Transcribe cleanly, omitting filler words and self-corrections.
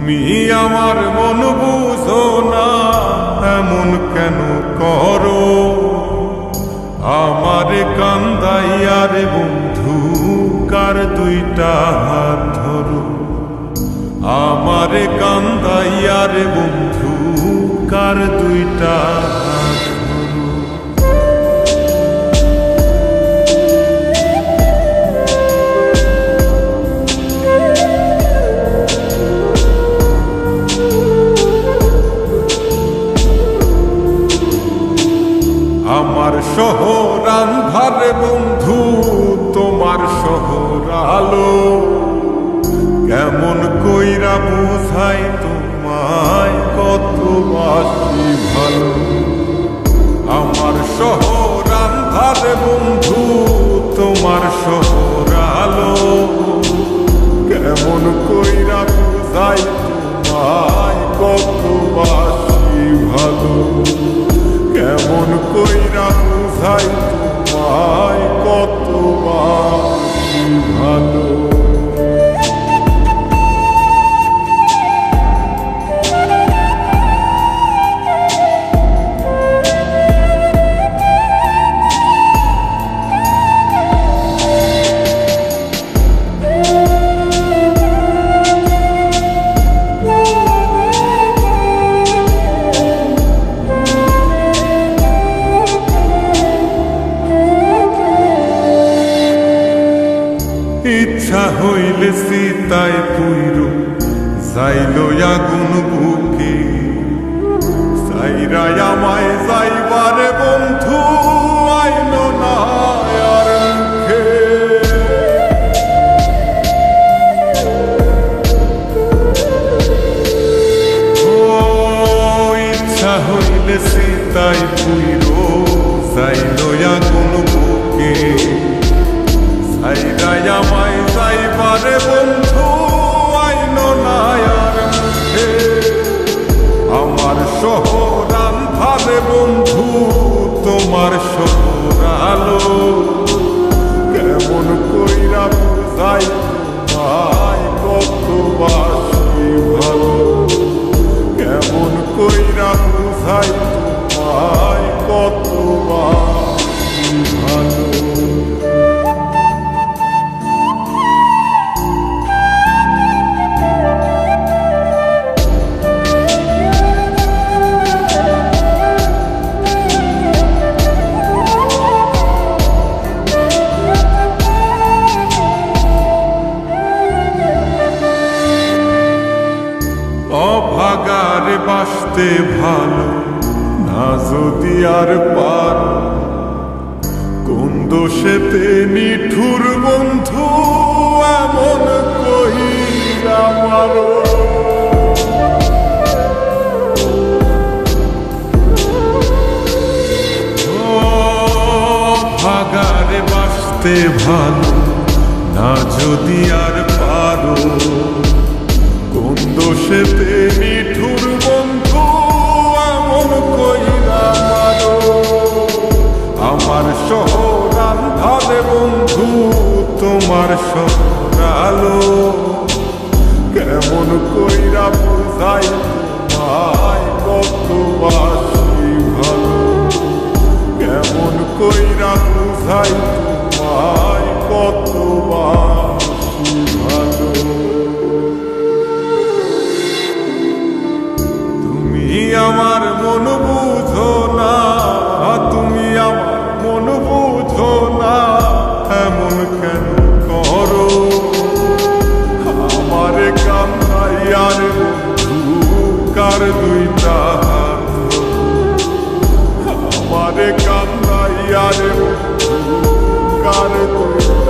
তুমি আমার মন বুঝো না, এমন কেন করো? আমারে কান্দাইয়ার বন্ধু কার দুইটা হাত ধরো। আমারে কান্দাইয়ার বন্ধু কার দুইটা হাত ধরো। আমার শহর আন্ধারে বন্ধু, তোমার শহর আলো। কেমন কইরা বুঝাই তোমায় কত বাসি ভালো। আমার শহর আন্ধারে বন্ধু, তোমার শহর আলো। কেমন কইরা বুঝাই তোমায় কত বাসি ভালো। কেমন কইরা বুঝাই তোমায় কত বাসি ভালো। ইচ্ছা হইলে সীতায় পুইর যাইল আগুন বুকে। সাইরাই আমায় যাইবারে বন্ধু আইল না আর মুখে। ও ইচ্ছা হইলে সীতায় পুইর যাইল আগুন বুকে। সাইরাই আমায় যাইবারে বন্ধু আইল না আর মুখে। আমার শহর আন্ধারে বন্ধু, তোমার শহর আলো। কেমন কইরা বুঝাই তোমায় কত বাসি ভালো। কেমন কইরা বুঝাই তোমায় কত বাসি ভালো। অভাগারে বাসতে ভালো না যদি আর পার। কোন দোষেতে নিঠুর বন্ধু এমন কইরা মারো। অভাগারে বাসতে ভালো না যদি আর পারো। কোন দোষেতে নিঠুর বন্ধু এমন কইরা মারো। আমার শহর আন্ধারে বন্ধু, তোমার শহর আলো। কেমন কইরা বুঝাই তোমায় কত বাসি ভালো। কেমন কইরা বুঝাই তোমায় কত বাসি ভালো। আমার মন বুঝো না, তুমি আমার মন বুঝো না, এমন কেন করো? আমারে কান্দাইয়ার বন্ধু কার দুইটা হাত ধরো। আমারে কান্দাইয়ার বন্ধু কার দুইটা